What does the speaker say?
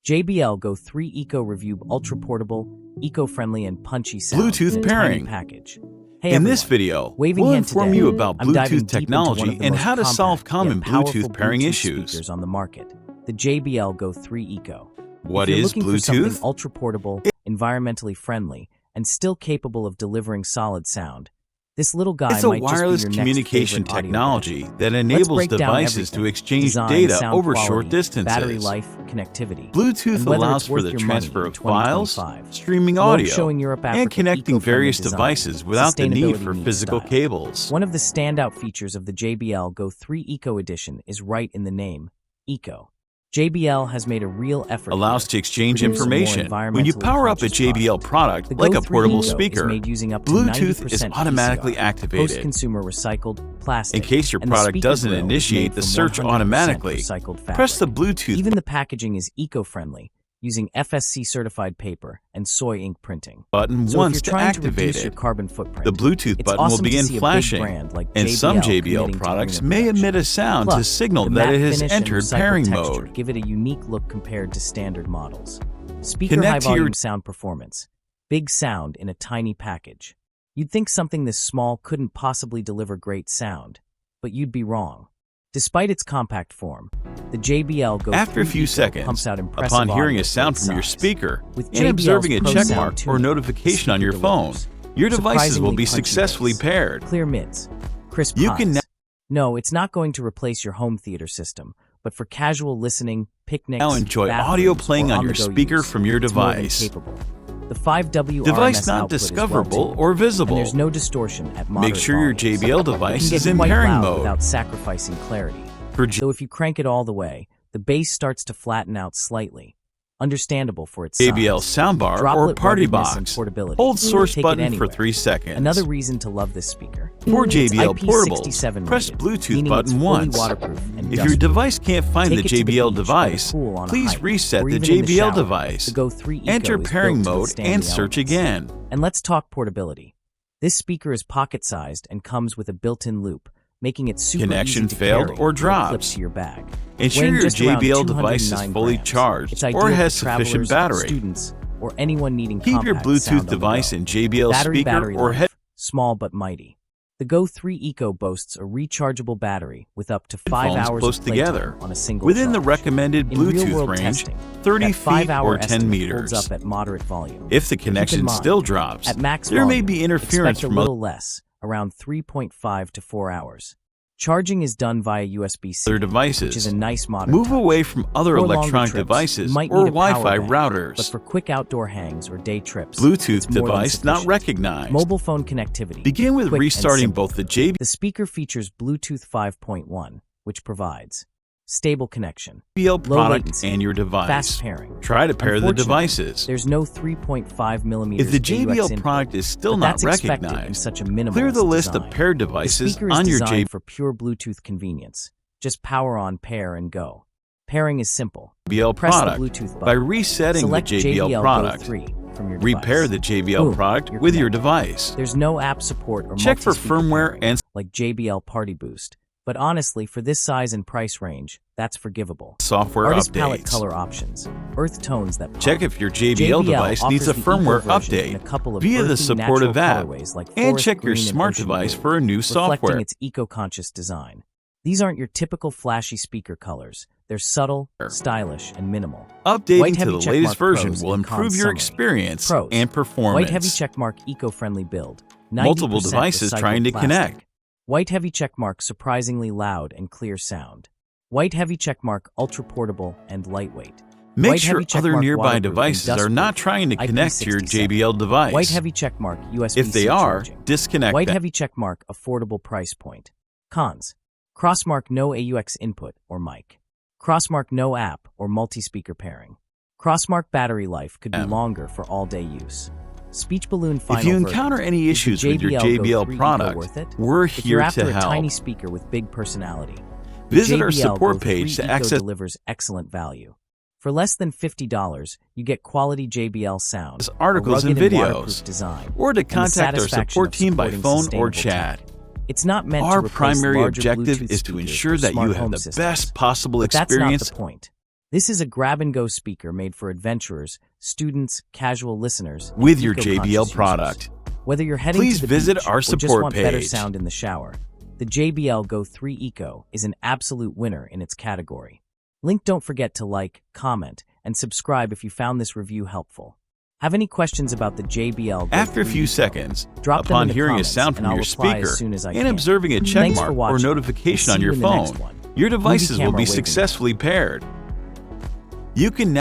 JBL Go 3 Eco Review Ultra Portable, Eco-Friendly and Punchy Sound Bluetooth in a pairing tiny package. Hey In this everyone, video, waving we'll hand inform today, you about I'm diving Bluetooth deep into one of technology the and most how to solve compact, common yet powerful Bluetooth pairing Bluetooth issues. speakers on the market, the JBL Go 3 Eco. What if you're is looking for something Bluetooth? ultra-portable, environmentally friendly, and still capable of delivering solid sound, this little guy It's a might wireless just be your communication next favorite audio technology gadget. that Let's enables break down devices everything: to exchange design, data sound over quality, short distances. battery life, connectivity, Bluetooth and whether allows it's for worth the your transfer money in of files, 2025. streaming Globe audio, showing Europe, Africa, and connecting eco-friendly various design, devices without the need for sustainability physical style. cables. One of the standout features of the JBL Go 3 Eco Edition is right in the name, Eco. JBL has made a real effort Allows here to exchange produce a more information. When you environmentally power up a conscious JBL product, The like Go a 3 portable Eco speaker, is made using up to Bluetooth is 90% automatically PCR, activated. post-consumer recycled plastic. In case your and the product speaker doesn't grill is initiate made the from search 100% automatically, recycled fabric. press the Bluetooth Even the packaging is eco-friendly, using FSC certified paper and soy ink printing. button So once if to you're trying to activate reduce your it. carbon footprint, The Bluetooth it's button awesome will begin to see a flashing, big brand like and some JBL JBL committing to products bring may the emit a production. sound Plus, to signal the that matte it has finish and entered recycled pairing texture mode. give it a unique look compared to standard models. Speaker Connect to your high-volume sound performance. Big sound in a tiny package. You'd think something this small couldn't possibly deliver great sound, but you'd be wrong. Despite its compact form, the JBL Go After a 3 few Eco seconds, pumps out impressive upon hearing audio a sound for from your its size. speaker With and JBL's observing a Pro check sound mark or tuning, notification on speaker your phone, delivers your devices will surprisingly be punchy successfully bass, paired. clear mids, crisp You highs. can No, it's not going to replace your home theater system, but for casual listening, picnics, now enjoy bathrooms, audio playing or on your on-the-go speaker use, from your it's more than device. capable. The 5W Device RMS not output is discoverable well-tuned, or visible. and there's no distortion at moderate Make sure your volumes. JBL It device can is get in quite pairing loud mode. without sacrificing clarity. For So if you crank it all the way, the bass starts to flatten out slightly. Understandable for its JBL size. soundbar or Droplet party ruggedness and box. portability. Hold source Take it button for anywhere. 3 seconds. Another reason to love this speaker. For It's JBL portables, IP67 press rated, Bluetooth meaning it's button fully once. waterproof and If your dust-proof. device can't find Take the it to the JBL beach, by the device, pool on a please hike, reset or the even in the JBL shower. device. The Go 3 Eco Enter is pairing built to mode withstand and the search elements. again. And let's talk portability. This speaker is pocket-sized and comes with a built-in loop, making it super Connection easy to failed carry or clip drops. to your bag. Ensure Weighing your just around JBL device is 209 fully grams. charged It's ideal or for has sufficient travelers, battery. students, or anyone needing Keep your compact Bluetooth sound on the device go. in JBL speaker Battery or life, headphone small but mighty. The Go 3 Eco boasts a rechargeable battery with up to 5 hours close of playtime together on a single within the charge. recommended In Bluetooth real-world range, testing, 30 that feet 5-hour or 10 estimate meters. holds up at moderate volume. If the Keep in connection mind, still drops, at max there may volume, be interference expect a from little less, around 3.5 to 4 hours. Charging is done via USB-C, other devices. which is a nice modern Move touch. away from other For longer electronic trips, devices you might or need a power Wi-Fi bank, routers. But for quick outdoor hangs or day trips, Bluetooth it's more than device not sufficient. recognized. Mobile phone connectivity. Begin with quick and restarting simple. both the JBL The speaker features Bluetooth 5.1, which provides stable connection, product latency, and your device. fast pairing. Try to pair the Unfortunately, devices. There's no 3.5 millimeters If the AUX JBL input, product is still but not that's expected in recognized, such a minimalist clear the list design. of paired The devices speaker is on your designed for pure Bluetooth convenience. Just power on, pair, and go. Pairing is simple. JBL Press product the Bluetooth button. by resetting Select the JBL Go product. 3 from your Repair device. the JBL Boom, product you're with your connected. device. There's no app support or Check for multi-speaker firmware pairing, and like JBL Party Boost. But honestly, for this size and price range, that's forgivable. software Artist palette updates. color options, earth tones that pop. Check if your JBL device needs a offers the firmware Eco version in a update couple of via the earthy, supportive natural app, colorways like and forest check your green and smart ocean device blue, for a new reflecting software. its eco-conscious design. These aren't your typical flashy speaker colors. They're subtle, stylish, and minimal. Updating White to heavy the checkmark latest version pros will and improve cons your summary. experience Pros. and performance. White heavy checkmark eco-friendly build. 90% Multiple devices recycled trying to plastic. connect. White heavy checkmark surprisingly loud and clear sound. White heavy checkmark ultra portable and lightweight. Make White sure heavy other checkmark nearby waterproof and devices are not dustproof. trying to connect to your IP67. JBL device. White heavy checkmark USB-C If they are, charging. disconnect White them. heavy checkmark affordable price point. Cons. Crossmark no AUX input or mic. Crossmark no app or multi-speaker pairing. Crossmark battery life could be longer for all-day use. Speech balloon final If you verdict. encounter any Is the issues with your Go JBL 3 Eco product, worth it? we're If you're here after to a help. tiny speaker with big personality, the Visit our JBL support Go page 3 to Eco access. delivers excellent value. For less than $50, you get quality JBL sound, Articles a and rugged videos, waterproof design, or to and the contact our satisfaction support of team by supporting phone or sustainable chat. tech. It's not meant Our to replace primary larger objective Bluetooth is to speakers ensure for that smart you have home the systems. best possible But that's not experience the point. This is a grab-and-go speaker made for adventurers, students, casual listeners, and with your eco-conscious JBL users. product. Whether you're heading Please to the visit beach our or just support want better page. sound in the shower, the JBL Go 3 Eco is an absolute winner in its category. Don't forget to like, comment, and subscribe if you found this review helpful. Have any questions about the JBL Go After a 3 few Eco? seconds, Drop them in upon the hearing a comments, sound and from I'll your reply speaker as soon as I and can. observing a Thanks check for mark or watching. notification We'll on see your you in the next phone, one. your devices will camera be waving. successfully paired. You can now